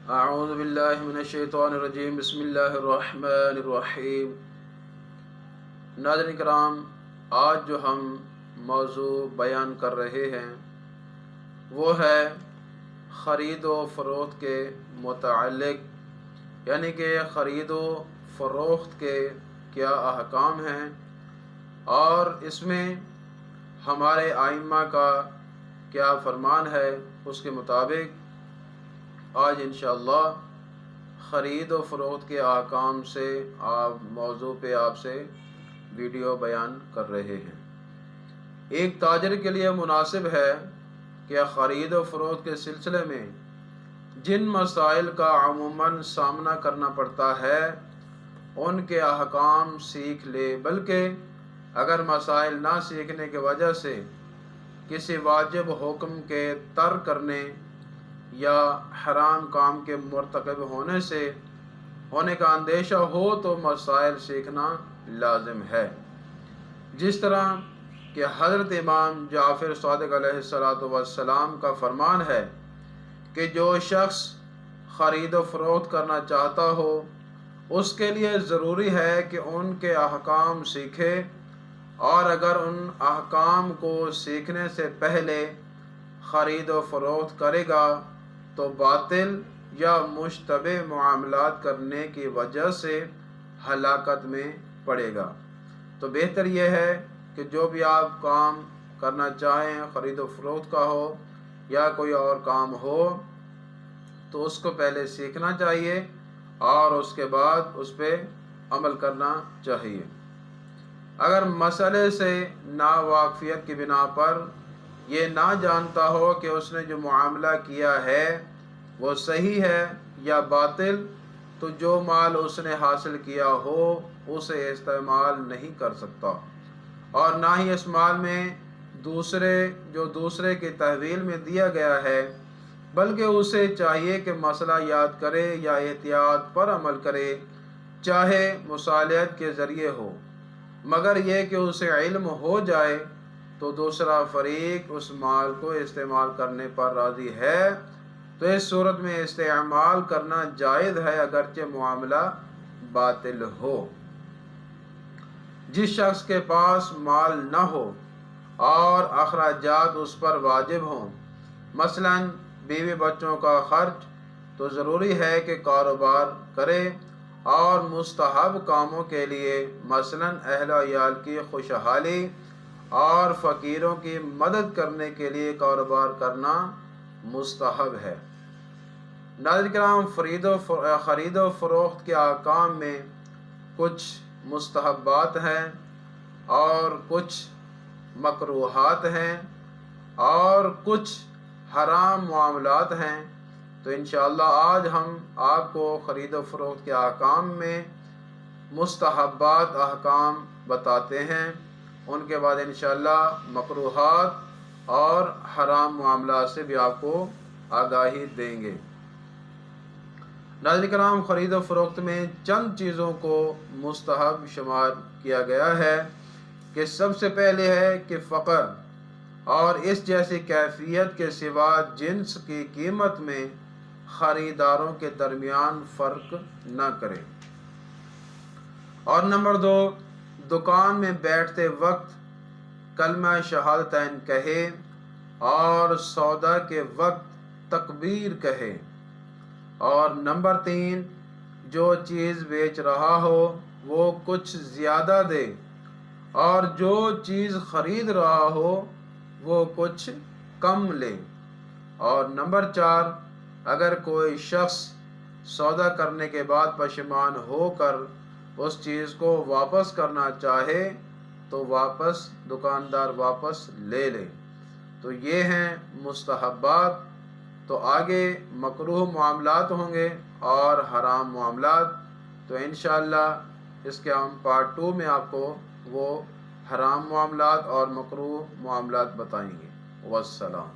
اعوذ باللہ من الشیطان الرجیم، بسم اللہ الرحمن الرحیم۔ ناظرین کرام، آج جو ہم موضوع بیان کر رہے ہیں وہ ہے خرید و فروخت کے متعلق، یعنی کہ خرید و فروخت کے کیا احکام ہیں اور اس میں ہمارے ائمہ کا کیا فرمان ہے۔ اس کے مطابق آج انشاءاللہ خرید و فروخت کے احکام سے موضوع پہ آپ سے ویڈیو بیان کر رہے ہیں۔ ایک تاجر کے لیے مناسب ہے کہ خرید و فروخت کے سلسلے میں جن مسائل کا عموماً سامنا کرنا پڑتا ہے ان کے احکام سیکھ لے، بلکہ اگر مسائل نہ سیکھنے کی وجہ سے کسی واجب حکم کے ترک کرنے یا حرام کام کے مرتکب ہونے کا اندیشہ ہو تو مسائل سیکھنا لازم ہے۔ جس طرح کہ حضرت امام جعفر صادق علیہ السلام کا فرمان ہے کہ جو شخص خرید و فروخت کرنا چاہتا ہو اس کے لیے ضروری ہے کہ ان کے احکام سیکھے، اور اگر ان احکام کو سیکھنے سے پہلے خرید و فروخت کرے گا تو باطل یا مشتبہ معاملات کرنے کی وجہ سے ہلاکت میں پڑے گا۔ تو بہتر یہ ہے کہ جو بھی آپ کام کرنا چاہیں، خرید و فروخت کا ہو یا کوئی اور کام ہو، تو اس کو پہلے سیکھنا چاہیے اور اس کے بعد اس پہ عمل کرنا چاہیے۔ اگر مسئلے سے ناواقفیت کی بنا پر یہ نہ جانتا ہو کہ اس نے جو معاملہ کیا ہے وہ صحیح ہے یا باطل، تو جو مال اس نے حاصل کیا ہو اسے استعمال نہیں کر سکتا، اور نہ ہی اس مال میں دوسرے کی تحویل میں دیا گیا ہے، بلکہ اسے چاہیے کہ مسئلہ یاد کرے یا احتیاط پر عمل کرے، چاہے مصالحت کے ذریعے ہو، مگر یہ کہ اسے علم ہو جائے تو دوسرا فریق اس مال کو استعمال کرنے پر راضی ہے تو اس صورت میں استعمال کرنا جائز ہے، اگرچہ معاملہ باطل ہو۔ جس شخص کے پاس مال نہ ہو اور اخراجات اس پر واجب ہوں، مثلا بیوی بچوں کا خرچ، تو ضروری ہے کہ کاروبار کرے اور مستحب کاموں کے لیے مثلا اہل و عیال کی خوشحالی اور فقیروں کی مدد کرنے کے لیے کاروبار کرنا مستحب ہے۔ ناظرین کرام، خرید و فروخت کے احکام میں کچھ مستحبات ہیں اور کچھ مکروہات ہیں اور کچھ حرام معاملات ہیں، تو انشاءاللہ آج ہم آپ کو خرید و فروخت کے احکام میں مستحبات احکام بتاتے ہیں، ان کے بعد انشاءاللہ مکروہات اور حرام معاملات سے بھی آپ کو آگاہی دیں گے۔ ناظرین کرام، خرید و فروخت میں چند چیزوں کو مستحب شمار کیا گیا ہے کہ سب سے پہلے ہے کہ فقر اور اس جیسی کیفیت کے سوا جنس کی قیمت میں خریداروں کے درمیان فرق نہ کرے، اور نمبر 2، دکان میں بیٹھتے وقت کلمہ شہادتین کہے اور سودا کے وقت تکبیر کہے، اور نمبر 3، جو چیز بیچ رہا ہو وہ کچھ زیادہ دے اور جو چیز خرید رہا ہو وہ کچھ کم لے، اور نمبر 4، اگر کوئی شخص سودا کرنے کے بعد پشیمان ہو کر اس چیز کو واپس کرنا چاہے تو دکاندار واپس لے لے۔ تو یہ ہیں مستحبات۔ تو آگے مکروہ معاملات ہوں گے اور حرام معاملات، تو انشاءاللہ اس کے ہم پارٹ 2 میں آپ کو وہ حرام معاملات اور مکروہ معاملات بتائیں گے۔ والسلام۔